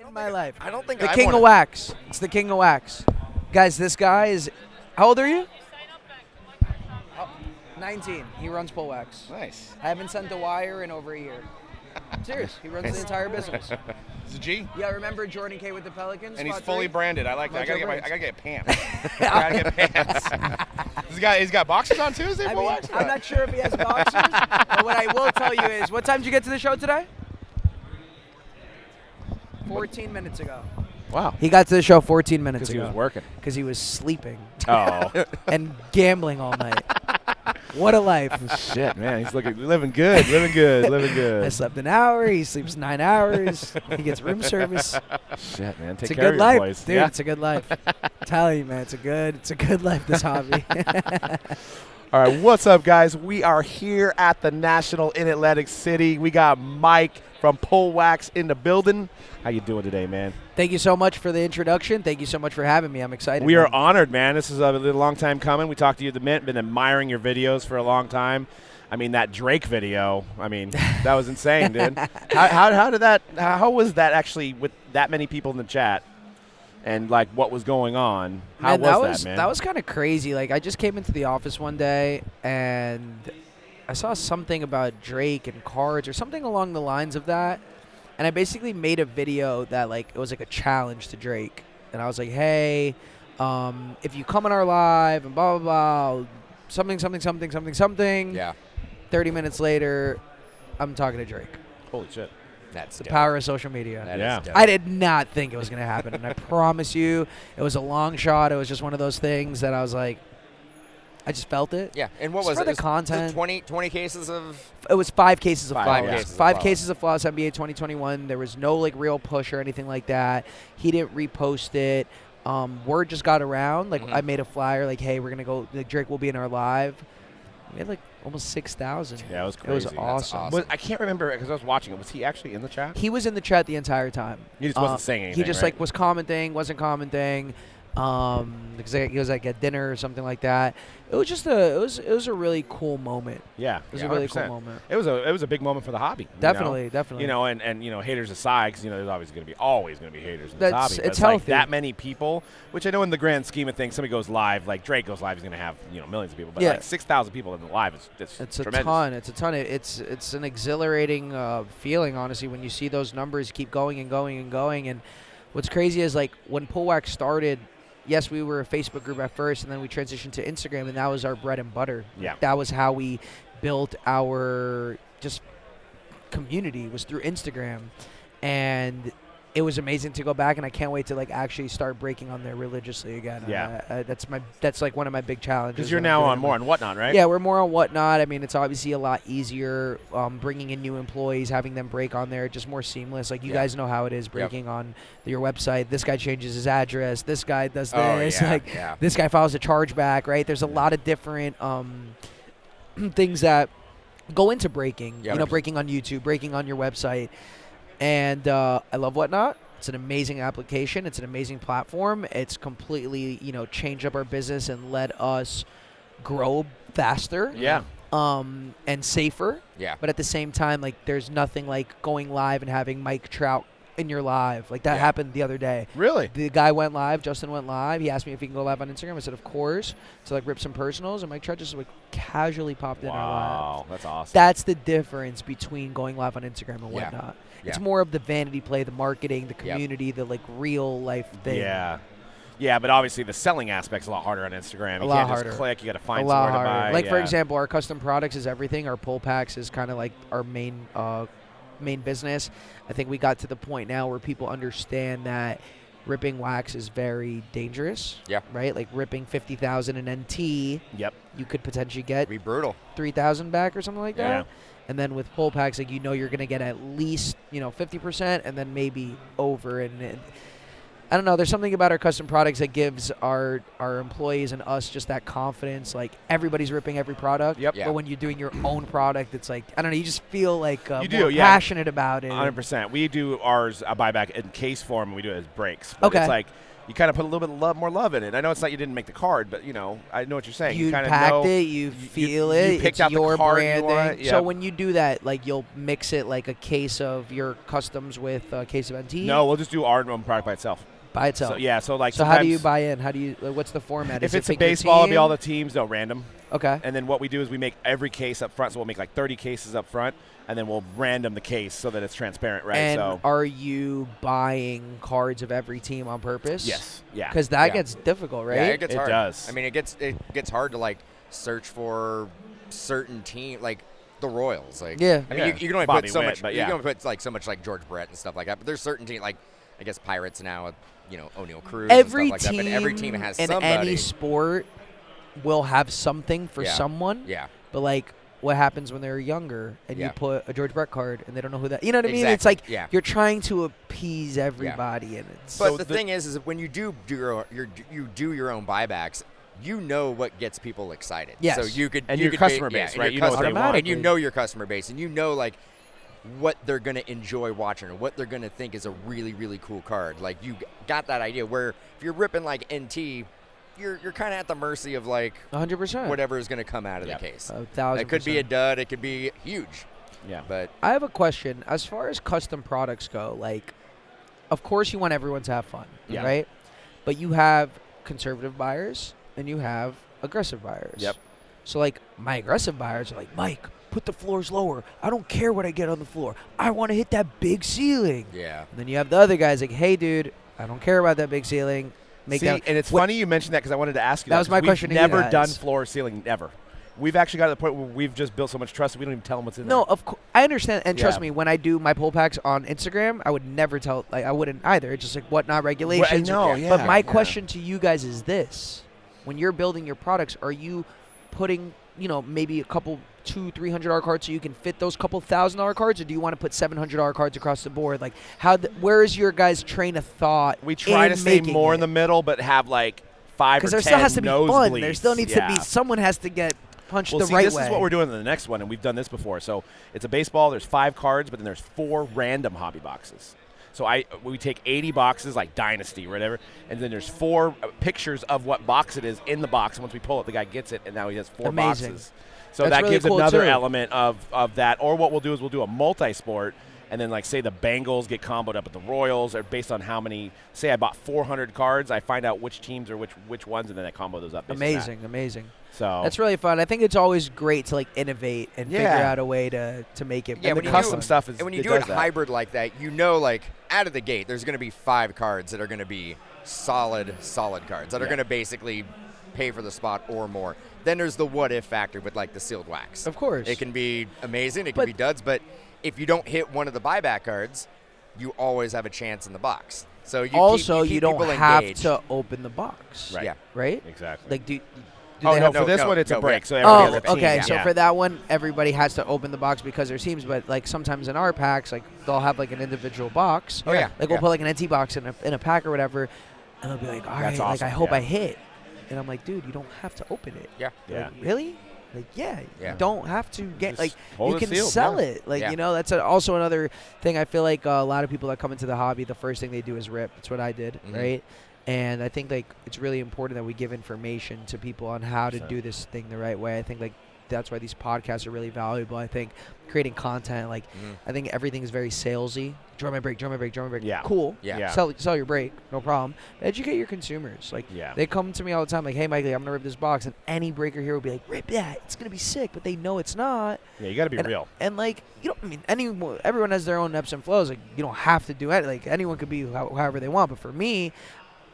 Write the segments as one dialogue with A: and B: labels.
A: in my life.
B: I don't think
A: the
B: I
A: king
B: wanna-
A: of wax. It's the king of wax. Guys, this guy is, how old are you? 19. He runs Pullwax.
B: Nice.
A: I haven't sent a wire in over a year. I'm serious. He runs the entire business.
B: It's a G.
A: Yeah, remember Jordan K with the Pelicans?
B: And he's
A: spot
B: fully
A: 3?
B: branded. I like that. I
A: Mojobreak.
B: gotta get pants. I gotta get pants. He's got boxers on Tuesday.
A: I mean, I'm not sure if he has boxers, but what I will tell you is, what time did you get to the show today? 14 minutes ago.
B: Wow.
A: He got to the show 14 minutes
B: Because
A: ago.
B: he was working.
A: Because he was sleeping.
B: Oh.
A: And gambling all night. What a life.
B: Shit, man. He's living good. Living good.
A: I slept an hour. He sleeps 9 hours. He gets room service.
B: Shit, man. Take
A: It's a
B: care
A: good
B: of your
A: life,
B: boys.
A: dude.
B: Yeah.
A: It's a good life. I'm telling you, man, it's a good life. This hobby.
B: All right, what's up, guys? We are here at the National in Atlantic City. We got Mike from Pullwax in the building. How you doing today, man?
A: Thank you so much for the introduction. Thank you so much for having me. I'm excited.
B: We are
A: man.
B: honored, man. This is a long time coming. We talked to you at the Mint, been admiring your videos for a long time. I mean, that Drake video, that was insane, dude. How was that actually with that many people in the chat? And like what was going on? How was that, man?
A: That was kind of crazy. Like I just came into the office one day and I saw something about Drake and cards or something along the lines of that. And I basically made a video that it was like a challenge to Drake. And I was like, hey, if you come on our live and blah, blah, blah, something.
C: Yeah.
A: 30 minutes later, I'm talking to Drake.
B: Holy shit.
C: That's
A: The
C: dope.
A: power of social media.
C: That
B: Yeah.
C: is dope.
A: I did not think it was going to happen. And I promise you, it was a long shot. It was just one of those things that I was like, I just felt it.
C: Yeah, and what
A: Just
C: was
A: for
C: it?
A: the
C: It was
A: content.
C: 20 cases of...
A: It was 5 cases of
B: Five
A: flawless.
C: cases of
A: Five
C: flawless.
A: cases of flawless NBA 2021. There was no real push or anything like that. He didn't repost it. Word just got around. I made a flyer hey, we're gonna go. Drake will be in our live. We had almost 6,000.
B: Yeah, it was
A: It
B: crazy.
A: was
B: That's
A: awesome.
C: awesome.
B: I can't remember because I was watching it. Was he actually in the chat?
A: He was in the chat the entire time.
B: He just wasn't saying anything.
A: He just
B: right?
A: was commenting, wasn't commenting. Because he was at dinner or something like that. It was just it was a really cool moment.
B: Yeah,
A: It was
B: yeah,
A: a really
B: 100%.
A: cool moment.
B: It was a big moment for the hobby.
A: Definitely.
B: And haters aside, because there's always going to be haters in this
A: That's-
B: hobby. But
A: it's
B: like
A: healthy.
B: that many people, which I know in the grand scheme of things, somebody goes live, like Drake goes live, he's going to have millions of people. But
A: Yeah.
B: 6,000 people in the live
A: It's
B: tremendous.
A: a ton. It's a ton. It's an exhilarating feeling, honestly, when you see those numbers keep going and going and going. And what's crazy is when Pullwax started. Yes, we were a Facebook group at first, and then we transitioned to Instagram, and that was our bread and butter.
B: Yeah.
A: That was how we built our just community, was through Instagram. And it was amazing to go back, and I can't wait to actually start breaking on there religiously again.
B: Yeah.
A: That's one of my big challenges.
B: Because you're
A: when I'm
B: now
A: doing
B: on more on Whatnot, right?
A: Yeah, we're more on Whatnot. I mean, it's obviously a lot easier bringing in new employees, having them break on there, just more seamless. You
C: Yeah.
A: guys know how it is breaking on your website. This guy changes his address. This guy does
C: Oh,
A: this.
C: yeah, yeah.
A: This guy files a chargeback, right? There's a lot of different things that go into breaking.
C: Yeah.
A: Breaking on YouTube, breaking on your website. And I love Whatnot. It's an amazing application. It's an amazing platform. It's completely, changed up our business and let us grow faster.
B: Yeah.
A: And safer.
C: Yeah.
A: But at the same time, there's nothing like going live and having Mike Trout in your live. That happened the other day.
B: Really?
A: The guy went live. Justin went live. He asked me if he can go live on Instagram. I said, of course. To rip some personals. And Mike Trout just casually popped in our live.
B: Wow, that's awesome.
A: That's the difference between going live on Instagram and
C: Yeah.
A: Whatnot.
C: Yeah.
A: It's more of the vanity play, the marketing, the community, the real life thing.
B: Yeah. Yeah, but obviously the selling aspect's a lot harder on Instagram. You
A: lot
B: can't
A: harder.
B: just click. You got to
A: A
B: find
A: lot
B: somewhere
A: harder.
B: to buy.
A: For
B: Yeah.
A: example, our custom products is everything. Our pull packs is kind of our main business. I think we got to the point now where people understand that ripping wax is very dangerous.
C: Yeah.
A: Right? Ripping 50,000 in NT,
B: Yep.
A: you could potentially get
C: Be brutal.
A: 3,000 back or something like that.
B: Yeah.
A: And then with pull packs, you're going to get at least 50%, and then maybe over. And I don't know. There's something about our custom products that gives our employees and us just that confidence. Everybody's ripping every product.
B: Yep.
C: Yeah.
A: But when you're doing your own product, it's I don't know. You just feel
B: You do,
A: more
B: yeah.
A: passionate about it.
B: 100%. We do ours a buyback in case form, and we do it as breaks. But
A: Okay.
B: it's you kind of put a little bit more love in it. I know it's not you didn't make the card, but I know what you're saying.
A: You
B: kind of
A: packed
B: know
A: it, you feel it.
B: You picked
A: it's
B: out
A: your
B: the card
A: branding.
B: you want. Yep.
A: So when you do that, like you'll mix it like a case of your customs with a case of NT.
B: No, we'll just do our own product by itself.
A: By itself.
B: So, yeah. So like.
A: So how do you buy in? How do you? What's the format?
B: If
A: Is
B: it's
A: it
B: a baseball, it'll be all the teams. No, random.
A: Okay.
B: And then what we do is we make every case up front. So we'll make like 30 cases up front, and then we'll random the case so that it's transparent, right?
A: And
B: so
A: are you buying cards of every team on purpose?
B: yes, yeah.
A: Because that gets difficult, right?
C: Yeah, it gets
B: It
C: hard.
B: does.
C: I mean, it gets hard to like search for certain team like the Royals. Like,
A: Yeah.
C: I mean,
B: Yeah.
C: you can only
B: Bobby
C: put so
B: Witt,
C: much.
B: but
C: You
B: yeah.
C: can only put like so much like George Brett and stuff like that. But there's certain teams like I guess Pirates now. O'Neal Cruz.
A: Every
C: and stuff like
A: team,
C: that. But every team has
A: in
C: somebody.
A: any sport will have something for
C: Yeah.
A: someone.
C: Yeah.
A: But like, what happens when they're younger and you
C: Yeah.
A: put a George Brett card and they don't know who that? You know what I mean?
C: Exactly.
A: It's like
C: Yeah.
A: you're trying to appease everybody, and it's.
C: But
B: So
C: the thing is when you do your own buybacks, you know what gets people excited.
A: Yes.
C: So you could
B: And
C: you
B: your
C: could
B: customer
C: yeah,
B: base,
C: and
B: right?
C: your
B: You know what they
C: customer-
B: want.
C: and you know your customer base, and you know like what they're gonna enjoy watching or what they're gonna think is a really really cool card. Like you got that idea. Where if you're ripping like NT, you're kind of at the mercy of like
A: 100%.
C: whatever is gonna come out of
B: Yep.
C: the case.
A: 1,000%.
C: It could be a dud. It could be huge.
B: Yeah.
C: But
A: I have a question. As far as custom products go, like, of course you want everyone to have fun,
B: Yeah.
A: right? But you have conservative buyers and you have aggressive buyers.
B: Yep.
A: So, like, my aggressive buyers are like, Mike, put the floors lower. I don't care what I get on the floor. I want to hit that big ceiling.
C: yeah.
A: And then you have the other guys like, hey, dude, I don't care about that big ceiling. Make
B: See,
A: that.
B: and it's funny you mentioned that because I wanted to ask you
A: That was my
B: 'cause
A: question to
B: We've
A: you
B: never
A: guys.
B: done floor ceiling ever. We've actually got to the point where we've just built so much trust that we don't even tell them what's in
A: No,
B: there.
A: of course, I understand, and trust
B: Yeah.
A: me. When I do my pull packs on Instagram, I would never tell. Like, I wouldn't either. It's just like what not regulations.
B: know,
C: yeah.
A: But my
B: yeah.
A: question to you guys is this: when you're building your products, are you putting, maybe a couple $200-300 cards so you can fit those couple $1,000 cards, or do you want to put $700 cards across the board? Like, where is your guys' train of thought?
B: We try
A: in
B: to stay
A: making
B: more
A: it?
B: in the middle, but have like 5 or 10
A: because there still has to be fun.
B: nosebleeds.
A: There still needs to be
B: Yeah.
A: someone has to get punched
B: Well,
A: the
B: see,
A: right
B: this
A: way.
B: is what we're doing in the next one, and we've done this before. So it's a baseball. There's 5 cards, but then there's 4 random hobby boxes. So we take 80 boxes, like Dynasty or whatever, and then there's 4 pictures of what box it is in the box. And once we pull it, the guy gets it, and now he has 4
A: Amazing.
B: boxes. So
A: That's
B: that
A: really
B: gives
A: cool,
B: another
A: too.
B: element of that. Or what we'll do is we'll do a multi-sport, and then like say the Bengals get comboed up with the Royals, or based on how many. Say I bought 400 cards, I find out which teams or which ones, and then I combo those up. based on that.
A: Amazing.
B: So
A: That's really fun. I think it's always great to like innovate and figure
B: Yeah.
A: out a way to make it.
C: Yeah,
B: and
C: when
B: the
C: you
B: custom
C: do-
B: stuff is
C: And when you
B: it
C: do it
B: does that.
C: hybrid like that, like out of the gate, there's going to be 5 cards that are going to be solid cards that are
B: Yeah.
C: going to basically pay for the spot or more. Then there's the what if factor with like the sealed wax.
A: Of course.
C: It can be amazing, it can
A: But-
C: be duds, but if you don't hit one of the buyback cards, you always have a chance in the box. So you
A: also,
C: keep
A: you don't
C: people
A: have
C: engaged.
A: to open the box.
B: Right.
C: Yeah.
A: Right?
B: Exactly.
A: Like, do
B: Oh
A: they
B: no!
A: have
B: For this
C: no,
B: one, it's
C: no,
B: a break.
C: yeah.
B: So everybody has a team.
A: okay. So
B: Yeah.
A: for that one, everybody has to open the box because there's teams. But like sometimes in our packs, like they'll have like an individual box.
C: Oh, yeah.
A: Like we'll put like an NT box in a pack or whatever, and they'll be like, all right,
B: That's
A: like
B: awesome,
A: I hope
B: yeah.
A: I hit. And I'm like, dude, you don't have to open it.
C: Yeah.
B: Yeah.
A: Like, really? Like, yeah,
C: Yeah.
A: you don't have to get
B: Just
A: like
B: hold
A: you
B: it
A: can
B: sealed,
A: sell
B: yeah.
A: it. Like
C: Yeah.
A: that's also another thing. I feel like a lot of people that come into the hobby, the first thing they do is rip. That's what I did,
C: Mhm.
A: right? And I think like it's really important that we give information to people on how to
B: So-
A: do this thing the right way. I think like that's why these podcasts are really valuable. I think creating content, like
C: Mhm.
A: I think everything's very salesy. Draw my break.
B: Yeah.
A: Cool.
C: Yeah.
B: Yeah.
A: Sell your break, no problem. Educate your consumers. Like
B: Yeah.
A: they come to me all the time, like, "Hey, Mikey, I'm gonna rip this box," and any breaker here will be like, "Rip that! It's gonna be sick," but they know it's not.
B: Yeah, you got to be
A: and,
B: real.
A: And like everyone has their own ebbs and flows. Like you don't have to do it. Like anyone could be however they want. But for me,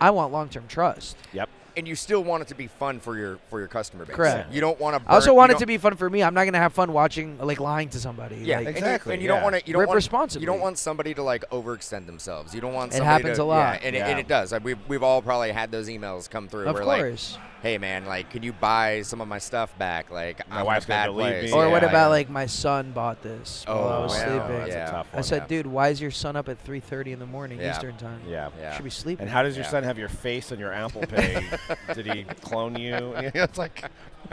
A: I want long-term trust.
B: Yep.
C: And you still want it to be fun for your customer base.
A: Correct.
C: You don't want to
A: I also want it to be fun for me. I'm not gonna have fun watching like lying to somebody.
C: Yeah,
A: Like,
B: Exactly,
C: And you
B: yeah.
C: don't want to. You don't
A: Rip
C: want
A: responsibly.
C: You don't want somebody to like overextend themselves. You don't want.
A: It
C: Somebody
A: happens
C: to,
A: a lot.
C: Yeah, and,
B: Yeah.
C: and it does. Like, we've all probably had those emails come through.
A: of
C: where
A: course.
C: Like, hey man, like, can you buy some of my stuff back? Like,
B: My
C: I'm
B: wife's
C: in a bad
B: gonna believe
C: place.
B: me.
A: Or
B: Yeah,
A: what
B: yeah.
A: about like my son bought this while I
C: Oh,
A: was
C: wow.
A: sleeping?
B: That's
C: Yeah.
B: a tough
A: I
B: one.
A: said,
C: Yeah.
A: dude, why is your son up at 3:30 in the morning
C: Yeah.
A: Eastern time?
B: Yeah.
C: Yeah.
A: Should be sleeping.
B: And how does your
C: Yeah.
B: son have your face on your Apple Pay Did he clone you? It's like,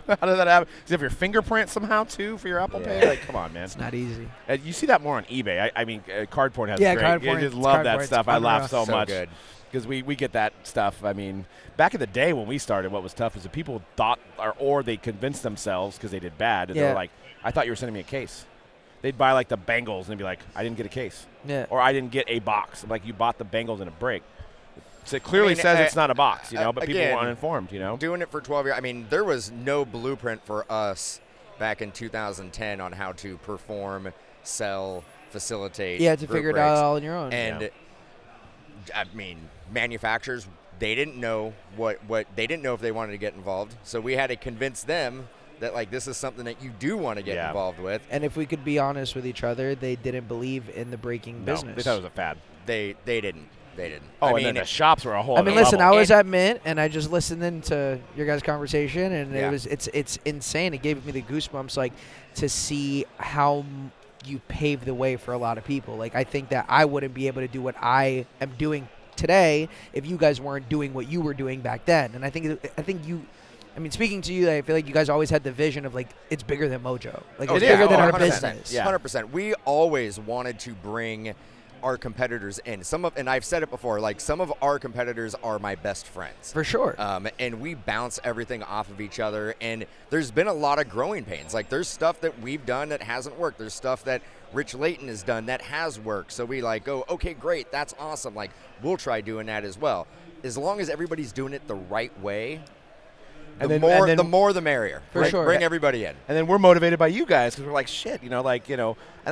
B: how did that happen? Does he have your fingerprint somehow too for your Apple Pay? Like, come on, man.
A: It's not easy.
B: You see that more on eBay. I mean, card porn has great.
A: Card porn.
B: I just love that stuff. I laugh so much.
C: Good.
B: Because we get that stuff. I mean, back in the day when we started, what was tough is that people thought, or they convinced themselves because they did bad, and they were like, I thought you were sending me a case. They'd buy like the Bengals and they'd be like, I didn't get a case.
A: Yeah.
B: Or I didn't get a box. I'm like, you bought the Bengals in a break. So it clearly says it's not a box, but people were uninformed,
C: Doing it for 12 years. I mean, there was no blueprint for us back in 2010 on how to perform, sell, facilitate.
A: Yeah, to figure it out all on your own.
C: And I mean, manufacturers, they didn't know what they didn't know if they wanted to get involved. So we had to convince them that like this is something that you do want to get involved with.
A: And if we could be honest with each other, they didn't believe in the breaking business.
B: They thought it was a fad.
C: They didn't.
B: Oh,
C: I
B: and
C: mean,
B: then the shops were a whole.
A: I mean,
B: other
A: listen,
B: level.
A: I was at Mint, and I just listened into your guys' conversation, and it's insane. It gave me the goosebumps, like, to see how you paved the way for a lot of people. Like, I think that I wouldn't be able to do what I am doing today if you guys weren't doing what you were doing back then. And I think you. I mean, speaking to you, I feel like you guys always had the vision of, like, it's bigger than Mojo. Like, it's bigger than our
C: 100%.
A: business.
C: Yeah. 100%. We always wanted to bring our competitors in. And I've said it before, like, some of our competitors are my best friends.
A: For sure.
C: And we bounce everything off of each other. And there's been a lot of growing pains. Like, there's stuff that we've done that hasn't worked. There's stuff that Rich Layton has done that has worked. So we, like, go, okay, great, that's awesome. Like, we'll try doing that as well. As long as everybody's doing it the right way, the more the merrier.
A: For sure.
C: Bring everybody in.
B: And then we're motivated by you guys because we're like, shit, I don't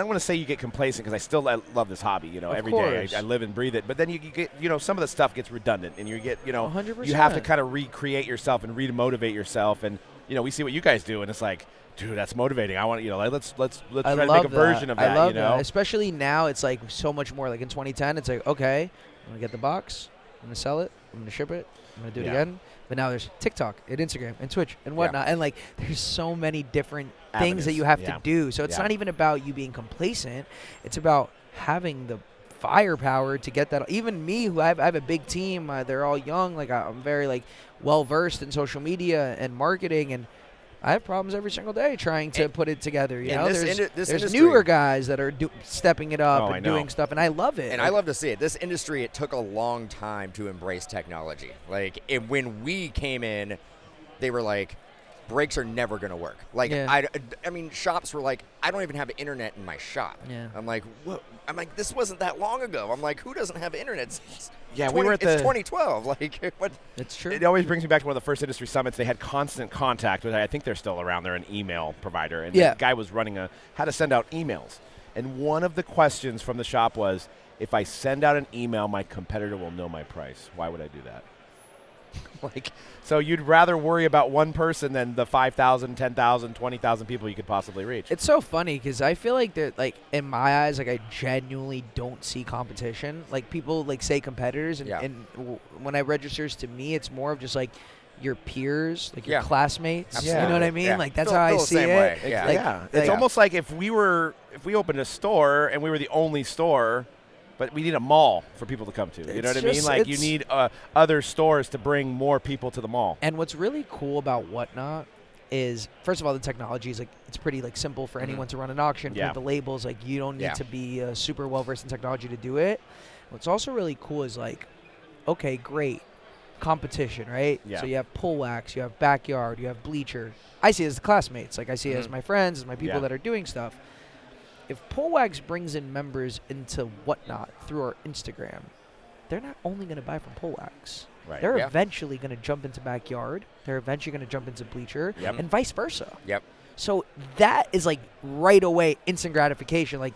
B: want to say you get complacent because I love this hobby, every day. I live and breathe it. But then you get, some of the stuff gets redundant and you get,
A: 100%.
B: you have to kind of recreate yourself and remotivate yourself. And, we see what you guys do and it's like, dude, that's motivating. I want, let's try to make a version of that,
A: I love that. Especially now, it's like so much more. Like in 2010, it's like, okay, I'm going to get the box, I'm going to sell it, I'm going to ship it, I'm going to do it again. But now there's TikTok and Instagram and Twitch and whatnot. And, like, there's so many different things that you have to do. So it's not even about you being complacent. It's about having the firepower to get that. Even me, who I have a big team, they're all young. Like, I'm very, like, well-versed in social media and marketing. And I have problems every single day trying to put it together. There's newer guys that are stepping it up and doing stuff, and I love it.
C: And I love to see it. This industry, it took a long time to embrace technology. Like, when we came in, they were like, brakes are never going to work. Like, I mean, shops were like, I don't even have internet in my shop.
A: Yeah.
C: I'm like, what? I'm like, this wasn't that long ago. I'm like, who doesn't have internet?
B: We were at
C: it's 2012. Like, what?
A: It's true.
B: It always brings me back to one of the first industry summits. They had constant contact with. I think they're still around. They're an email provider, and the guy was running how to send out emails. And one of the questions from the shop was, if I send out an email, my competitor will know my price. Why would I do that? So you'd rather worry about one person than the 5,000, 10,000, 20,000 people you could possibly reach.
A: It's so funny because I feel like that, like, in my eyes, like, I genuinely don't see competition. Like, people, like, say competitors, and when I registers, to me, it's more of just, like, your peers, like your classmates.
C: Absolutely.
A: You know what I mean?
C: Yeah.
A: Like, that's how I see it.
C: Way.
B: It's almost like if we opened a store and we were the only store, but we need a mall for people to come to. You know what I mean? Like, you need other stores to bring more people to the mall.
A: And what's really cool about Whatnot is, first of all, the technology is, like, it's pretty, like, simple for anyone to run an auction. Put the labels. Like, you don't need to be super well versed in technology to do it. What's also really cool is, like, okay, great competition, right?
B: Yeah.
A: So you have Pullwax, you have Backyard, you have Bleacher. I see it as the classmates. Like, I see it as my friends, as my people that are doing stuff. If Pullwax brings in members into Whatnot through our Instagram, they're not only going to buy from Pullwax.
B: Right.
A: They're eventually going to jump into Backyard. They're eventually going to jump into Bleacher, and vice versa.
C: Yep.
A: So that is, like, right away instant gratification. Like,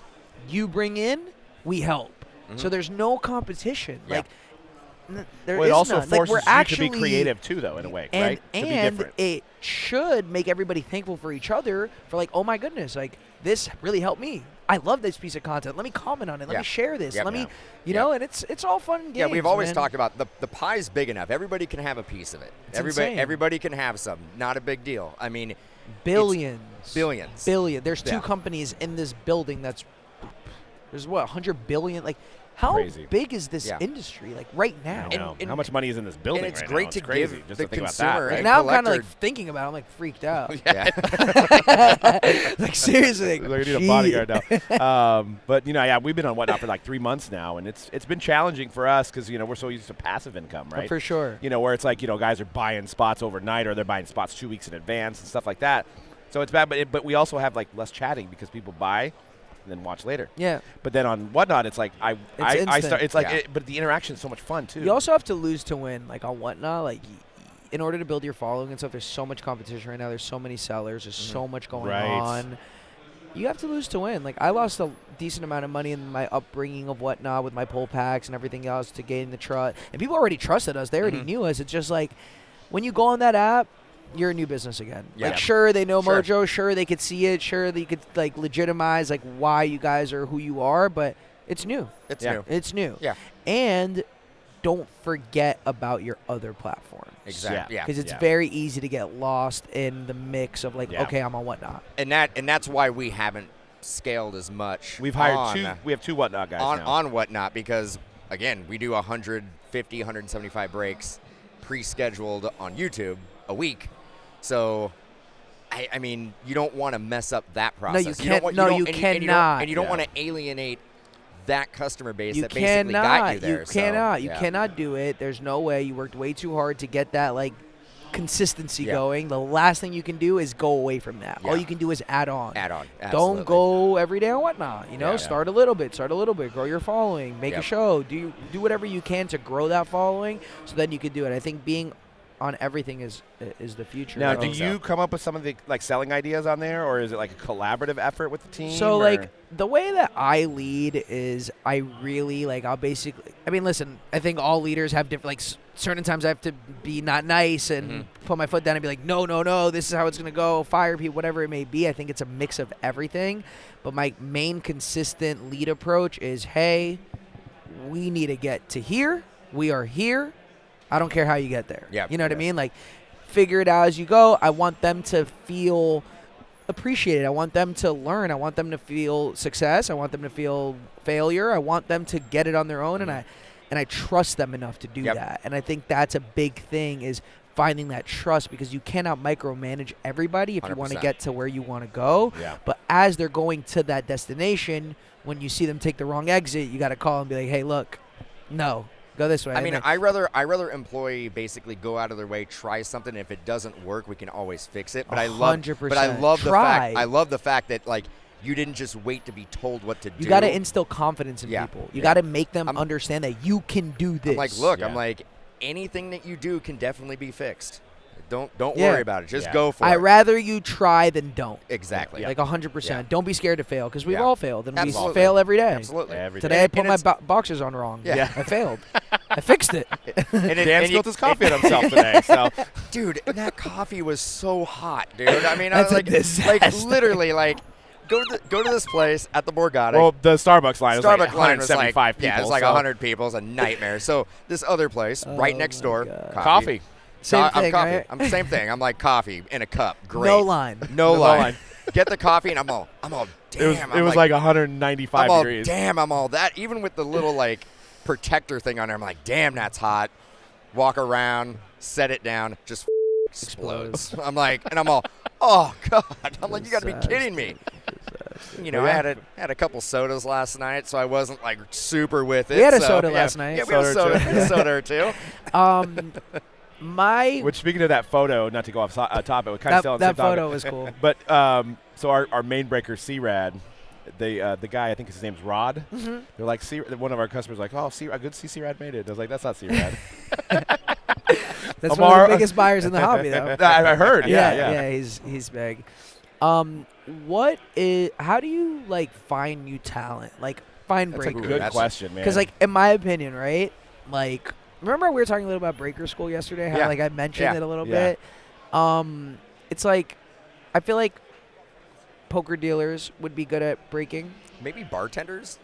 A: you bring in, we help. So there's no competition. Like, there is
B: it also
A: none.
B: forces
A: like, we're actually,
B: you to be creative too, though, in a way, right? To be
A: and
B: different.
A: it should make everybody thankful for each other for, like, oh my goodness, like, this really helped me. I love this piece of content. Let me comment on it. Let me share this. Let me, know, and it's all fun games.
C: Yeah, we've always talked about the pie's big enough. Everybody can have a piece of it. Everybody can have some. Not a big deal. I mean,
A: billions.
C: Billions.
A: There's two companies in this building that's There's what 100 billion. Like, how
B: Crazy.
A: big is this
C: Yeah.
A: industry? Like right now.
B: I know.
C: And-
B: How much money is in this building
C: and it's
B: right
C: great
B: now?
C: to
B: It's crazy.
C: give
B: Just
C: the
B: to think
C: consumer
B: about that,
A: Like,
B: right?
A: now I'm kind of
C: collector-
A: like thinking about it. I'm like freaked out.
C: Yeah.
A: Like seriously.
B: Like, we need
A: gee.
B: a bodyguard now. But we've been on Whatnot for like 3 months now, and it's been challenging for us because we're so used to passive income, right?
A: For sure.
B: Where it's like guys are buying spots overnight or they're buying spots 2 weeks in advance and stuff like that. So it's bad, but we also have like less chatting because people buy and then watch later.
A: Yeah.
B: But then on Whatnot, it's like I
A: instant.
B: start. It's like,
C: Yeah.
B: but the interaction is so much fun too.
A: You also have to lose to win. Like on Whatnot, like in order to build your following and stuff, there's so much competition right now. There's so many sellers. There's so much going
B: Right.
A: on. You have to lose to win. Like I lost a decent amount of money in my upbringing of Whatnot with my Pullwax and everything else to gain the trust. And people already trusted us. They already knew us. It's just like when you go on that app, you're a new business again.
C: Yeah.
A: Like sure they know
C: Sure.
A: Mojo, sure they could see it, sure they could like legitimize like why you guys are who you are, but it's new.
C: It's
B: Yeah.
C: new.
A: It's new.
C: Yeah.
A: And don't forget about your other platforms.
C: Exactly. Yeah.
A: Because it's
B: Yeah.
A: very easy to get lost in the mix of like,
B: Yeah.
A: okay, I'm on Whatnot.
C: And that's why we haven't scaled as much.
B: We've hired
C: on,
B: two. We have 2 Whatnot guys now.
C: on Whatnot because again we do 150, 175 breaks pre-scheduled on YouTube a week. So, I mean, you don't want to mess up that process.
A: you
C: don't
A: can't-
C: want-
A: no,
C: don't-
A: you
C: and
A: cannot.
C: And you don't
B: Yeah.
C: want to alienate that customer base
A: You
C: that basically got
A: cannot.
C: you there.
A: You
C: so,
A: cannot. You
C: yeah.
A: cannot do it. There's no way. You worked way too hard to get that like consistency
C: Yeah.
A: going. The last thing you can do is go away from that. All
C: Yeah.
A: you can do is add on.
C: Add on.
A: Don't
C: Absolutely.
A: go every day on Whatnot.
C: Yeah.
A: Start a little bit. Grow your following. Make a
C: Yep.
A: show. Do whatever you can to grow that following, so then you can do it. I think being on everything is the future.
B: Now,
A: of-
B: do
C: think so.
B: you come up with some of the like selling ideas on there, or is it like a collaborative effort with the team?
A: So
B: or-
A: like the way that I lead is I really like I'll basically I mean listen, I think all leaders have different like certain times I have to be not nice and put my foot down and be like no, this is how it's going to go, fire people, whatever it may be. I think it's a mix of everything, but my main consistent lead approach is hey, we need to get to here. We are here. I don't care how you get there.
C: Yeah.
A: You know what I mean? Like figure it out as you go. I want them to feel appreciated. I want them to learn. I want them to feel success. I want them to feel failure. I want them to get it on their own, and I trust them enough to do
C: Yep.
A: that. And I think that's a big thing is finding that trust, because you cannot micromanage everybody if you want to
C: 100%.
A: get to where you want to go.
B: Yeah.
A: But as they're going to that destination, when you see them take the wrong exit, you got to call and be like, "Hey, look, no, go this way."
C: I mean,
A: And
C: I rather employee basically go out of their way, try something. If it doesn't work, we can always fix it. But I love
A: 100%.
C: the
A: Try.
C: fact. I love the fact that like you didn't just wait to be told what to do.
A: you got to instill confidence in
C: Yeah.
A: people. You
C: Yeah.
A: got to make them
C: I'm-
A: understand that you can do this.
C: I'm like, look,
B: Yeah.
C: I'm like, anything that you do can definitely be fixed. Don't
A: Yeah.
C: worry about it. Just
B: Yeah.
C: go for
A: I'd
C: it.
A: rather you try than don't.
C: Exactly.
A: Like 100%.
C: Yeah.
A: Don't be scared to fail, because we've
C: Yeah.
A: all failed, and
C: Absolutely.
A: we fail every day.
C: Absolutely.
B: Every
A: Today
B: day.
A: I
C: And
A: put my
C: it's-
A: boxers on wrong.
C: Yeah.
A: I failed. I fixed it.
C: And
B: Dan
C: and
B: spilled his coffee on himself today. So
C: dude, and that coffee was so hot, dude. I mean,
A: That's
C: I
A: a
C: was like
A: disaster.
C: literally, like, go to this place at the Borgata.
B: well, the Starbucks line was like
C: Starbucks line was like
B: 175 people.
C: yeah, it's like
B: so
C: 100 people. It's a nightmare. So this other place right
A: Oh
C: next
A: my
C: door,
A: God.
B: coffee.
A: Same
C: I'm
A: thing,
C: coffee.
A: right?
C: I'm same thing. I'm like coffee in a cup. Great.
A: No line.
C: No
B: No
C: line.
B: line.
C: Get the coffee, and I'm all damn.
B: It was like 195
C: I'm all
B: degrees.
C: damn. I'm all that. Even with the little like protector thing on there, I'm like damn, that's hot. Walk around, set it down, just explodes. I'm like, and I'm all, oh god. I'm like, you got to be kidding me. You know,
B: Yeah.
C: I had a couple sodas last night, so I wasn't like super with it.
A: We had a
C: so,
A: soda
C: yeah.
A: last night.
C: Yeah, we had a
B: Soda or
C: soda,
B: two.
C: a soda or two.
A: My
B: Which, speaking of that photo, not to go off topic, we kind of still on the
A: that
B: same topic.
A: photo was cool.
B: But so our main breaker, C-Rad, the guy, I think his name's Rod.
A: Mm-hmm.
B: They're like, one of our customers like, oh, good to see C-Rad made it. I was like, that's not C-Rad.
A: That's one
B: Amar-
A: of the biggest buyers in the hobby, though.
B: I heard. Yeah.
A: He's big. How do you like find new talent? Like find
B: That's a
A: breakers?
B: good
C: That's-
B: question, man.
A: Because like in my opinion, right? Like remember we were talking a little about breaker school yesterday? How
C: Yeah.
A: like I mentioned
C: Yeah.
A: it a little
B: Yeah.
A: bit. It's like I feel like poker dealers would be good at breaking.
C: Maybe bartenders.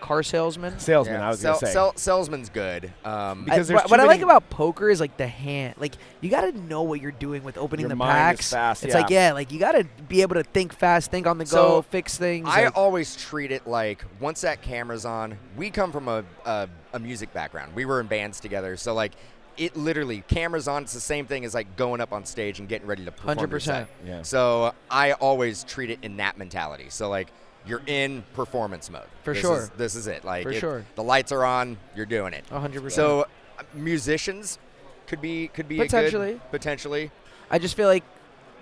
A: car salesman.
B: Salesman, I was going to say.
C: Salesman's good.
B: Because
A: what I like about poker is like the hand. Like you got to know what you're doing with opening
B: Your
A: the
B: mind
A: packs.
B: is fast,
A: It's
B: yeah.
A: like like you got to be able to think fast, think on the go, fix things.
C: I
A: like,
C: always treat it like once that camera's on, we come from a music background. We were in bands together, so like it literally cameras on. It's the same thing as like going up on stage and getting ready to perform.
A: 100%.
C: Your set.
B: Yeah.
C: So I always treat it in that mentality. So like you're in performance mode. This is it. Like the lights are on, you're doing it.
A: 100%.
C: So musicians could be potentially.
A: I just feel like.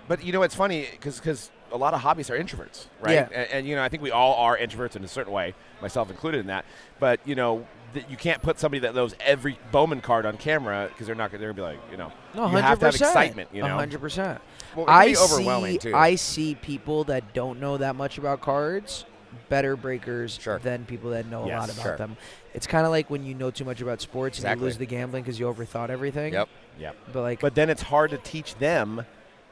B: But you know, it's funny because a lot of hobbies are introverts, right?
A: Yeah.
B: And you know, I think we all are introverts in a certain way, myself included in that. But you know, you can't put somebody that knows every Bowman card on camera because they're gonna be like, you know,
A: No, 100%.
B: you have to have excitement, you know.
A: 100%.
C: Well, it can be overwhelming too.
A: I see people that don't know that much about cards better breakers than people that know a lot about them. It's kind of like when you know too much about sports and you lose the gambling because you overthought everything.
C: Yep.
B: But then it's hard to teach them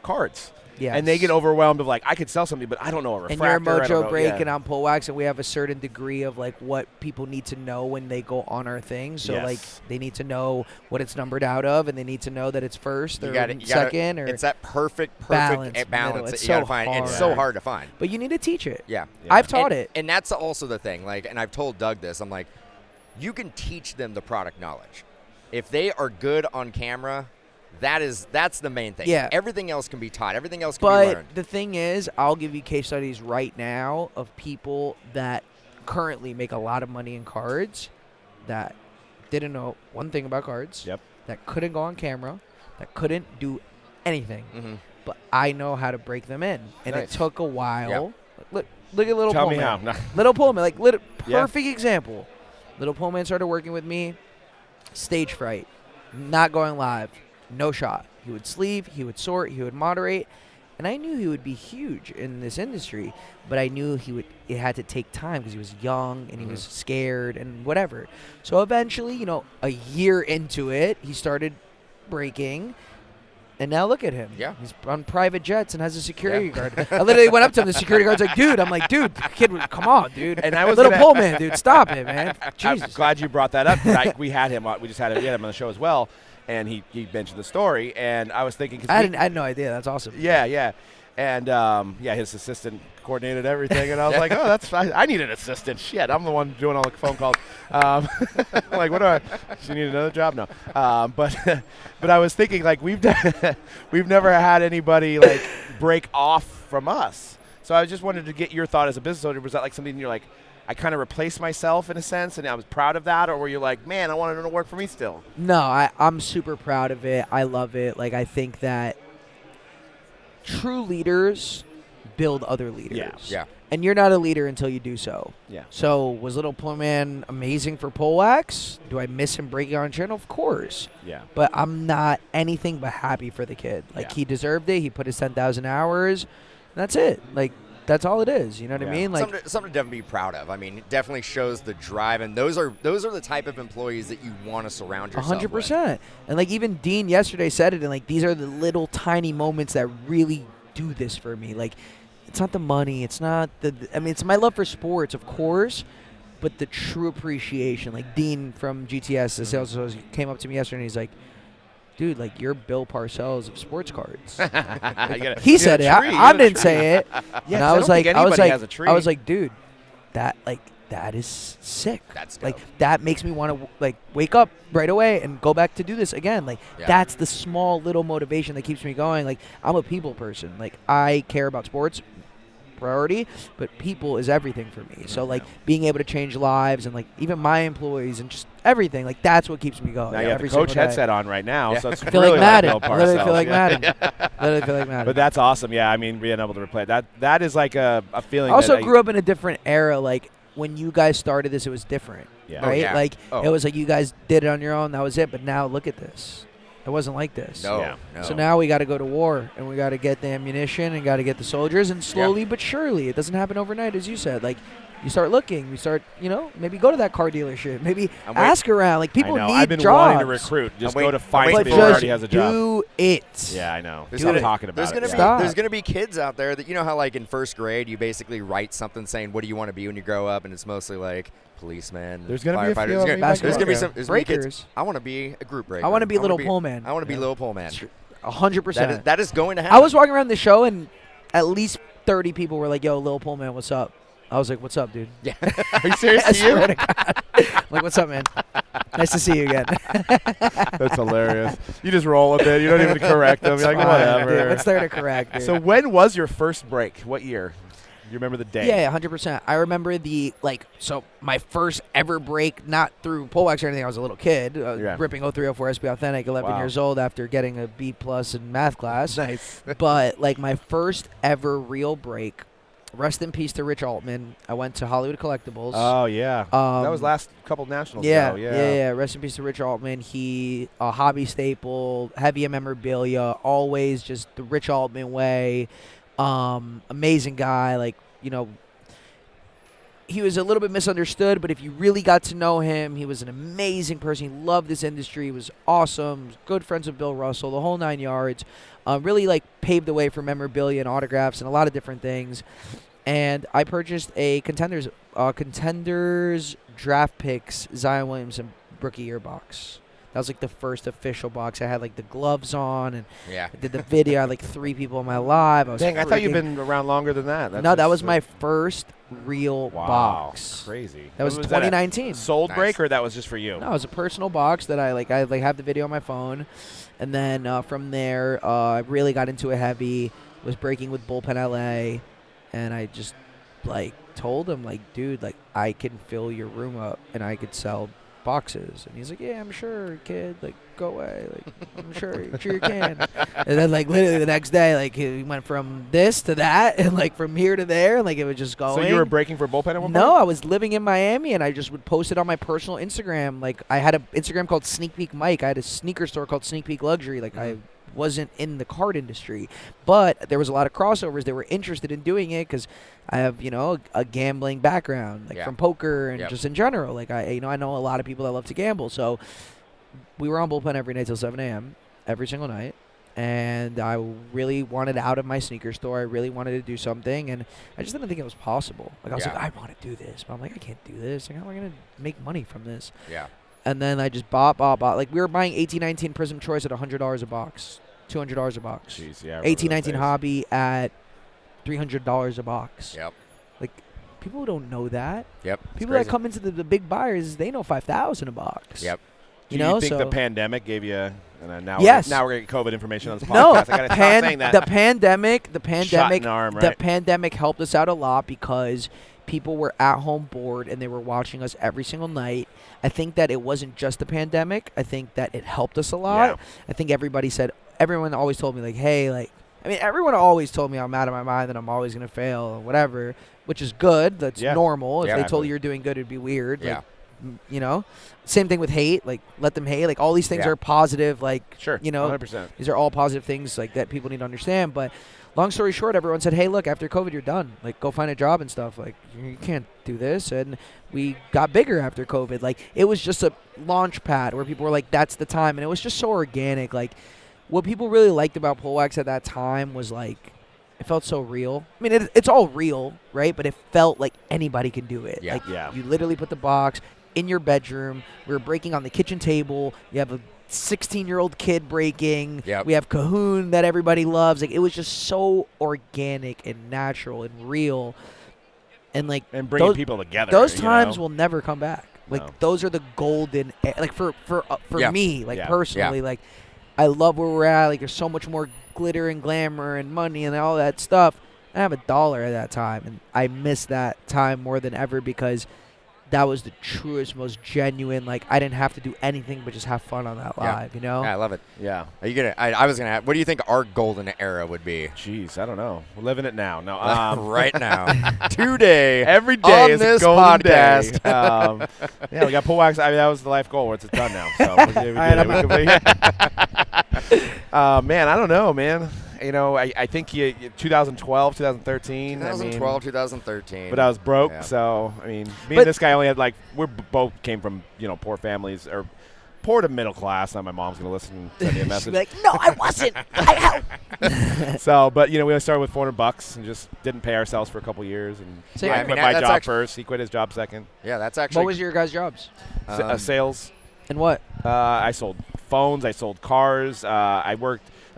B: cards.
A: Yes.
B: And they get overwhelmed of like, I could sell something, but I don't know a refractor.
A: And you're Mojobreak and I'm Pullwax, and we have a certain degree of like what people need to know when they go on our thing. So like they need to know what it's numbered out of, and they need to know that it's first or second. Or
C: it's that perfect
A: balance
C: that you gotta find. It's so hard to find.
A: But you need to teach it.
C: Yeah.
A: I've taught it.
C: And that's also the thing. Like, and I've told Doug this. I'm like, you can teach them the product knowledge. If they are good on camera, that's the main thing.
A: Yeah.
C: Everything else can be taught. Everything else can be learned.
A: But the thing is, I'll give you case studies right now of people that currently make a lot of money in cards that didn't know one thing about cards, that couldn't go on camera, that couldn't do anything.
C: Mm-hmm.
A: But I know how to break them in. And it took a while.
C: Yep.
A: Look at Little Pullman.
B: Tell me how.
A: Little Pullman, perfect example. Little Pullman started working with me. Stage fright. Not going live. No shot. He would sleeve, he would sort, he would moderate, and I knew he would be huge in this industry, but I knew it had to take time because he was young and he was scared and whatever. So eventually, you know, a year into it, he started breaking, and now look at him.
C: Yeah.
A: He's on private jets and has a security guard. I literally went up to him, the security guard's like, dude, kid, come on, dude.
B: And I was
A: Little Pullman, dude, stop it, man. Jesus.
B: I'm glad you brought that up. We had him. We had him on the show as well. And he mentioned the story, and I was thinking,
A: I had no idea. That's awesome.
B: Yeah. And his assistant coordinated everything, and I was like, oh, that's fine. I need an assistant. Shit, I'm the one doing all the phone calls. I'm like, what do I? She need another job? No. But I was thinking, like, we've never had anybody like break off from us. So I just wanted to get your thought as a business owner. Was that like something you're like, I kind of replaced myself in a sense, and I was proud of that, or were you like, man, I wanted it to work for me still?
A: No, I'm super proud of it. I love it. Like, I think that true leaders build other leaders.
C: Yeah.
A: And you're not a leader until you do so.
B: Yeah.
A: So was Little Pullman amazing for Pullwax? Do I miss him breaking on channel? Of course.
B: Yeah.
A: But I'm not anything but happy for the kid. Like, he deserved it. He put his 10,000 hours. That's it. Like, that's all it is. You know what I mean? Like
C: something to definitely be proud of. I mean, it definitely shows the drive, and those are the type of employees that you want to surround yourself
A: 100%.
C: with.
A: And like even Dean yesterday said it, and like these are the little tiny moments that really do this for me. Like, it's not the money. It's not it's my love for sports, of course, but the true appreciation. Like Dean from GTS, the sales associate, came up to me yesterday and he's like, dude, like, you're Bill Parcells of sports cards. He said it. I didn't say it.
B: Yeah,
A: and I was like, dude, that is sick.
C: That's dope.
A: Like, that makes me want to like wake up right away and go back to do this again. Like, that's the small little motivation that keeps me going. Like, I'm a people person. Like, I care about sports, priority, but people is everything for me. So like being able to change lives and like even my employees and just everything, like that's what keeps me going.
B: Now you have the coach headset on right now, so it's
A: I feel
B: really
A: like Madden.
B: Bill
A: I literally feel like
B: Parcells.
A: Madden.
B: But that's awesome. Yeah, I mean, being able to replay that is like a feeling.
A: I also grew up in a different era. Like when you guys started this, it was different.
B: Yeah.
A: Right?
C: Oh, yeah.
A: Like it was like you guys did it on your own. That was it. But now look at this. It wasn't like this.
C: No.
A: So now we got to go to war, and we got to get the ammunition, and got to get the soldiers, and slowly but surely, it doesn't happen overnight, as you said. Like You start looking. You start, maybe go to that car dealership. Maybe
C: I'm
A: ask around. Like, people
B: I know.
A: need
B: I've been
A: jobs.
B: wanting to recruit. Just
C: I'm
B: go to
C: waiting
B: find
A: But
B: somebody who already
A: just
B: has a job.
A: do it.
B: Yeah, I know.
C: There's
B: Stop
C: gonna-
B: talking about
C: There's
B: it.
C: gonna
B: yeah.
C: be
A: Stop.
C: there's gonna be kids out there that how like in first grade you basically write something saying what do you want to be when you grow up, and it's mostly like policeman.
B: There's gonna be a
C: firefighter.
B: few
C: There's
B: of
C: gonna-
B: me
C: There's
A: back
C: gonna be
A: there.
C: some there's gonna be kids.
A: Breakers.
C: I want to be a group breaker.
A: I want to be
C: wanna
A: Little Pullman.
C: I want to be Little Pullman.
A: 100%.
C: That is going to happen.
A: I was walking around the show, and at least 30 people were like, yo, Lil Pullman, what's up? I was like, what's up, dude?
C: Yeah.
B: Are you serious?
A: I
B: to you?
A: swear to God. I'm like, what's up, man? Nice to see you again.
B: That's hilarious. You just roll with it. You don't even correct them. You're like,
A: Fine,
B: whatever.
A: dude. What's there to correct, dude?
B: So when was your first break? What year? You remember the day?
A: Yeah, 100%. I remember my first ever break, not through Pullwax or anything. I was a little kid,
B: Yeah.
A: ripping 0304 SB Authentic, 11
B: Wow.
A: years old after getting a B+ in math class.
B: Nice.
A: But like my first ever real break, rest in peace to Rich Altman. I went to Hollywood Collectibles.
B: Oh, yeah. that was
A: Um,
B: last couple nationals
A: Yeah,
B: ago.
A: yeah. Rest in peace to Rich Altman. He a hobby staple, heavy in memorabilia, always just the Rich Altman way. Amazing guy. Like, he was a little bit misunderstood, but if you really got to know him, he was an amazing person. He loved this industry. He was awesome. He was good friends with Bill Russell, the whole 9 yards. Really paved the way for memorabilia and autographs and a lot of different things. And I purchased a Contenders draft picks Zion Williamson rookie year box. That was the first official box. I had the gloves on, and
C: Yeah.
A: I did the video. I had 3 people on my live. I was
B: Dang, I thought you'd
A: freaking-
B: been around longer than that.
A: No, that was my first real
B: wow.
A: box.
B: Crazy.
A: That was
B: a
A: 2019.
B: sold
C: Nice.
B: break, or that was just for you?
A: No, it was a personal box that I have the video on my phone, and then from there I really got into it heavy. Was breaking with Bullpen LA, and I just told him dude, I can fill your room up and I could sell boxes. And he's like, yeah, I'm sure, kid, go away, I'm sure you can. And then literally the next day he went from this to that, and from here to there, and it was just going.
B: So you were breaking for Bullpen at one
A: No,
B: point?
A: I was living in Miami, and I just would post it on my personal Instagram. I had an Instagram called Sneak Peek Mike. I had a sneaker store called Sneak Peek Luxury. I wasn't in the card industry, but there was a lot of crossovers. They were interested in doing it because I have a gambling background,
C: Yeah.
A: from poker and
C: Yep.
A: just in general. I know a lot of people that love to gamble, so we were on Bullpen every night till 7 a.m. every single night. And I really wanted out of my sneaker store. I really wanted to do something, and I just didn't think it was possible. I was
C: Yeah.
A: I want to do this, but I'm I can't do this. How am I going to make money from this?
C: Yeah.
A: And then I just bought. We were buying 1819 Prism Choice at $100 a box, $200 a box.
B: Jeez, yeah. I remember
A: 1819
B: those days.
A: Hobby at $300 a box.
C: Yep.
A: People don't know that.
C: Yep. It's
A: People that
C: crazy.
A: come into the big buyers, they know 5,000 a box.
C: Yep.
B: Do you think
A: so
B: the pandemic gave you? And then now,
A: Yes.
B: now we're getting COVID information on this podcast.
A: no,
B: I gotta stop saying that.
A: the pandemic,
B: Shot in the arm,
A: the
B: right?
A: pandemic helped us out a lot because people were at home bored and they were watching us every single night. I think that it wasn't just the pandemic. I think that it helped us a lot.
B: Yeah.
A: I think everyone always told me hey, everyone always told me I'm out of my mind and I'm always gonna fail or whatever, which is good. That's
B: Yeah.
A: normal. If
C: Yeah.
A: they told you you're doing good, it'd be weird.
C: Yeah.
A: Same thing with hate. Let them hate. All these things
C: Yeah.
A: are positive.
B: Sure. 100%.
A: These are all positive things that people need to understand. But long story short, everyone said, hey, look, after COVID, you're done. Go find a job and stuff. You can't do this. And we got bigger after COVID. It was just a launch pad where people were like, that's the time. And it was just so organic. What people really liked about Pullwax at that time was it felt so real. I mean, it's all real, right? But it felt like anybody can do it.
C: Yeah.
B: Yeah.
A: You literally put the box in your bedroom. We were breaking on the kitchen table. You have a 16-year-old kid breaking.
C: Yep.
A: We have Cahoon that everybody loves. It was just so organic and natural and real. And
B: And bringing
A: those,
B: people together.
A: those
B: you
A: times
B: know?
A: will never come back.
B: No.
A: Those are the golden for
C: Yeah.
A: me,
B: Yeah.
A: personally, I love where we're at. There's so much more glitter and glamour and money and all that stuff. I have $1 at that time, and I miss that time more than ever because that was the truest, most genuine. I didn't have to do anything but just have fun on that
C: Yeah.
A: live.
C: Yeah, I love it.
B: Yeah.
C: Are you gonna? I was gonna ask, what do you think our golden era would be?
B: Jeez, I don't know. We're living it now. No,
C: Right now, today,
B: every day
C: on
B: is
C: this
B: a golden
C: podcast.
B: day. Yeah, we got Pullwax. That was the life goal. It's done now. So we did it. Man, I don't know, man. I think 2012, 2013.
C: 2012, 2013.
B: But I was broke,
C: Yeah.
B: so me and this guy only had we both came from poor families or poor to middle class. Now my mom's gonna listen and send me a message.
A: She'd be like, no, I wasn't. I helped.
B: So, but we only started with $400 and just didn't pay ourselves for a couple years. And
A: So,
B: I
A: yeah,
B: quit
C: I mean,
B: my
C: that's
B: job
C: actually-
B: first. He quit his job second.
C: Yeah, that's actually.
A: What was your guys' jobs?
B: Sales.
A: And what?
B: I sold phones. I sold cars. I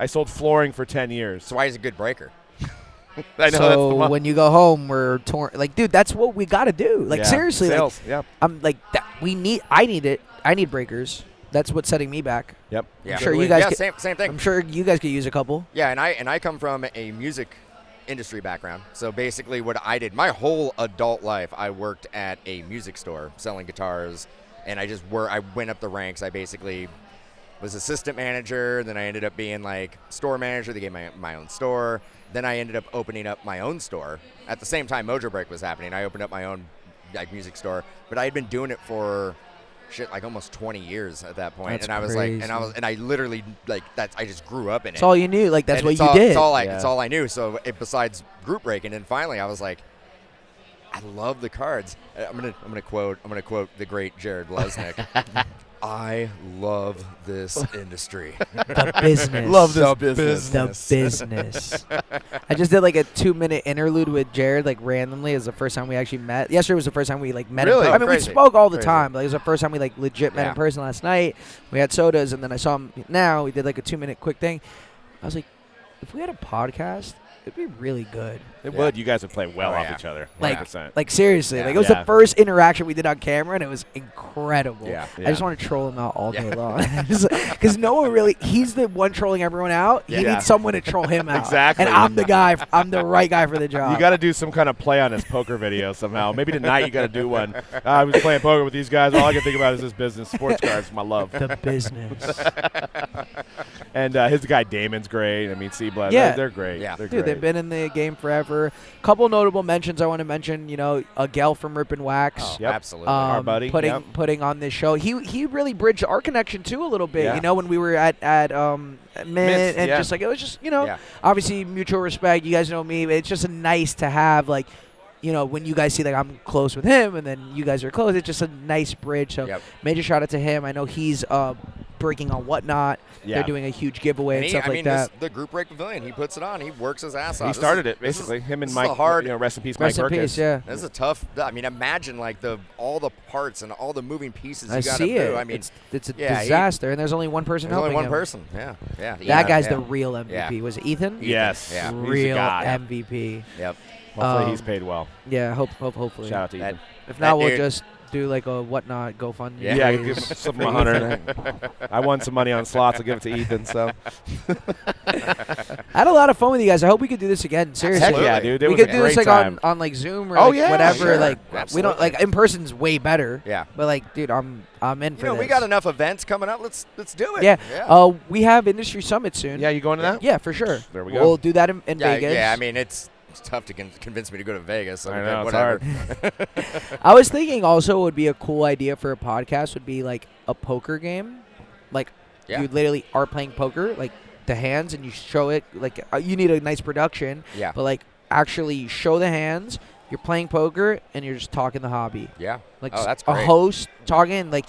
B: sold flooring for 10 years.
C: So why is a good breaker?
B: I know that's the
A: So
B: one.
A: when you go home, we're torn. Like, dude, that's what we got to do. Like,
B: Yeah.
A: seriously.
B: Sales.
A: Like,
B: Yep.
A: I'm like, I need it. I need breakers. That's what's setting me back.
B: Yep.
C: Yeah.
A: sure you guys
C: Yeah,
A: could-
C: same thing.
A: I'm sure you guys could use a couple.
C: Yeah, and I come from a music industry background. So basically what I did, my whole adult life, I worked at a music store selling guitars, and I went up the ranks. I basically was assistant manager, then I ended up being like store manager. They gave me my own store. Then I ended up opening up my own store. At the same time Mojobreak was happening, I opened up my own music store, but I had been doing it for like almost 20 years at that point.
A: That's
C: and I was
A: crazy.
C: like, and I literally like I just grew up in it.
A: That's all you knew. Like, that's
C: And
A: what
C: it's
A: you
C: all,
A: did.
C: It's all I knew. So besides group breaking, and finally I was like, I love the cards. I'm gonna quote the great Jared Lesnick. I love this industry.
A: The business.
B: Love this
C: The
B: business.
A: The business. I just did like a 2-minute interlude with Jared, like randomly. It was the first time we actually met. Yesterday was the first time we like met.
B: Really?
A: I mean,
C: Crazy.
A: we spoke all the
B: Crazy.
A: time, but it was the first time we like legit met
C: Yeah.
A: in person last night. We had sodas, and then I saw him now. We did like a 2-minute quick thing. I was like, if we had a podcast, it'd be really good.
B: It
C: Yeah.
B: would. You guys would play well
C: Oh,
B: off
C: yeah.
B: each other.
A: Like-
B: 100%.
A: Like, seriously,
C: Yeah.
A: like it was
B: Yeah.
A: the first interaction we did on camera, and it was incredible.
C: Yeah.
A: I just want to troll him out all
C: Yeah.
A: day long, because no one really. He's the one trolling everyone out. He
B: Yeah.
A: needs someone to troll him out.
B: Exactly.
A: And I'm the guy. I'm the right guy for the job.
B: You got to do some kind of play on his poker video somehow. Maybe tonight you got to do one. I was playing poker with these guys. All I can think about is this business. Sports cards, my love.
A: the business.
B: And his guy Damon's great. I mean, Seablad,
A: Yeah.
B: they're great.
C: Yeah.
B: They're
A: Dude,
B: great.
A: they've been in the game forever. Couple notable mentions I want to mention. A gal from Rip and Wax.
C: Oh,
B: Yep.
C: absolutely.
B: Our buddy,
A: Putting on this show. He really bridged our connection too a little bit.
B: Yeah.
A: When we were at Mint, and
B: yeah.
A: just like it was just
C: Yeah.
A: obviously mutual respect. You guys know me, but it's just nice to have like. When you guys see like I'm close with him, and then you guys are close, it's just a nice bridge. So
C: Yep.
A: major shout out to him. I know he's breaking on Whatnot.
B: Yeah.
A: They're doing a huge giveaway and,
C: And
A: stuff like that.
C: the group break pavilion, he puts it on. He works his ass off.
B: He
C: This
B: started
C: is-
B: it
C: this is-
B: basically. Him and
C: this is
B: Mike.
C: a hard.
B: Rest in peace,
A: Rest
B: Mike
A: in
B: Burkus.
A: peace, yeah.
C: This is a tough. I mean, imagine like all the parts and all the moving pieces you
A: I
C: got to
A: see
C: do.
A: it.
C: I mean,
A: it's a
C: yeah, he-
A: disaster, and there's only one person
C: there's only
A: helping
C: one
A: him.
C: person. Yeah, yeah.
A: That guy's
C: yeah.
A: the real MVP.
C: Yeah.
A: Was it Ethan?
B: Yes.
C: Yeah.
B: He's the
A: Real
B: guy.
A: MVP.
C: Yep.
B: Hopefully he's paid well.
A: Yeah, hopefully.
B: Shout out to
C: That-
B: Ethan.
A: If
C: that
A: not, we'll
C: dude-
A: just do like a Whatnot GoFundMe.
C: Yeah.
B: Yeah,
A: page.
B: give him something 100. I won some money on slots. I'll give it to Ethan. So
A: I had a lot of fun with you guys. I hope we could do this again. Seriously.
B: heck yeah,
C: Absolutely.
B: dude. It
A: We
B: was
A: could
B: a
A: do this
B: great
A: like
B: time.
A: on like Zoom or
B: Oh,
A: like
B: yeah,
A: whatever.
C: sure.
A: Like we don't
C: Absolutely.
A: like in person's way better.
C: Yeah.
A: But like, dude, I'm in for this.
C: We got enough events coming up. Let's do it.
A: Yeah. We have industry summit soon.
B: Yeah, you going to that?
A: Yeah, for sure.
B: There we go.
A: We'll do that in
C: Yeah,
A: Vegas.
C: yeah. I mean, it's tough to convince me to go to Vegas. So
B: I
C: okay,
B: know, it's
C: whatever.
B: hard.
A: I was thinking also would be a cool idea for a podcast would be like a poker game. Like
C: Yeah.
A: you literally are playing poker, like the hands, and you show it. Like you need a nice production,
C: Yeah.
A: but like actually you show the hands. You're playing poker and you're just talking the hobby.
C: Yeah.
A: Like
C: Oh, that's
A: a
C: great.
A: host talking like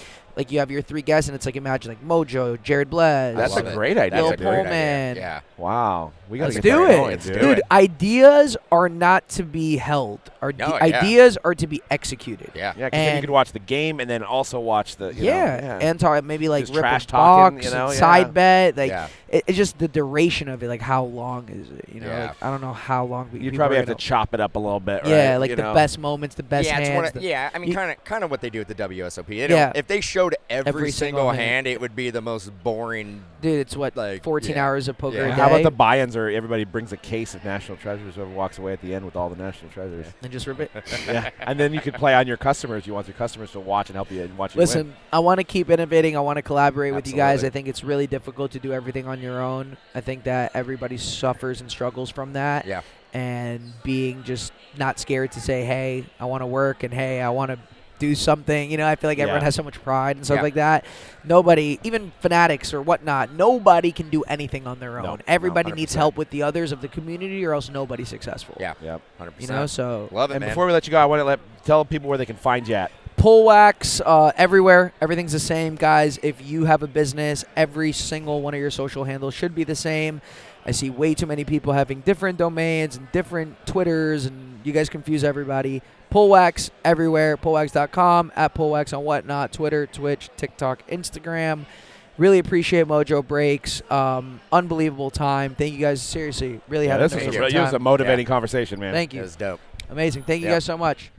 A: you have your 3 guests and it's like imagine like Mojo, Jared Blez,
B: That's a
C: love it.
B: great idea.
A: Bill
C: That's a great idea.
A: Pullman.
C: Yeah.
B: Wow. We got to
A: Let's
B: get
A: do
B: that
A: it.
B: going,
C: Let's
B: dude.
C: do
A: Dude,
C: it.
A: ideas are not to be held.
C: No, yeah.
A: Ideas are to be executed.
C: Yeah.
B: Yeah, because then you
A: And-
B: could watch the game and then also watch the.
A: Yeah. And talk maybe like
B: Just
A: rip
B: trash
A: a
B: talking,
A: box,
B: you know,
A: and
B: yeah.
A: side bet. Like
C: Yeah.
A: it's just the duration of it. Like how long is it?
C: Yeah.
A: Like, I don't know how long.
B: You'd
A: people
B: probably
A: are
B: have to
A: gonna-
B: chop it up a little bit, right?
A: Yeah, like
B: You
A: the
B: know?
A: best moments, the best
C: yeah,
A: hands.
C: I mean,
A: you-
C: kind of what they do at the WSOP.
A: Yeah.
C: If they showed every
A: Every
C: single
A: single
C: hand, it would be the most boring.
A: Dude, it's what
C: Like,
A: 14
C: yeah.
A: hours of poker
C: Yeah.
A: a day.
B: How about the buy-ins or everybody brings a case of National Treasures, whoever walks away at the end with all the National Treasures.
A: and just rip it.
B: Yeah. And then you could play on your customers. You want your customers to watch and help you and watch you
A: Listen,
B: win.
A: I want to keep innovating. I want to collaborate with you guys.
C: Absolutely.
A: I think it's really difficult to do everything on your own. I think that everybody suffers and struggles from that.
C: Yeah.
A: And being just not scared to say, hey, I want to work, and hey, I want to do something. You know, I feel like everyone
B: Yeah.
A: has so much pride and stuff
C: Yeah.
A: like that. Nobody, even fanatics or whatnot, nobody can do anything on their
B: No,
A: own.
B: no,
A: Everybody needs
C: 100%.
A: help with the others of the community, or else nobody's successful.
C: Yeah.
B: Yep.
C: 100%.
A: You know, so
C: Love it,
B: And
C: man.
B: before we let you go, I want to tell people where they can find you at.
A: Pullwax everywhere. Everything's the same, guys. If you have a business, every single one of your social handles should be the same. I see way too many people having different domains and different Twitters, and you guys confuse everybody. Pullwax everywhere. Pullwax.com, at Pullwax on whatnot, Twitter, Twitch, TikTok, Instagram. Really appreciate Mojobreaks. Unbelievable time. Thank you guys. Seriously, really had an
B: This was
A: amazing
B: a
A: time.
B: motivating conversation, man.
A: Thank
C: It
A: you.
C: was dope.
A: Amazing. Thank you
C: Yep.
A: guys so much.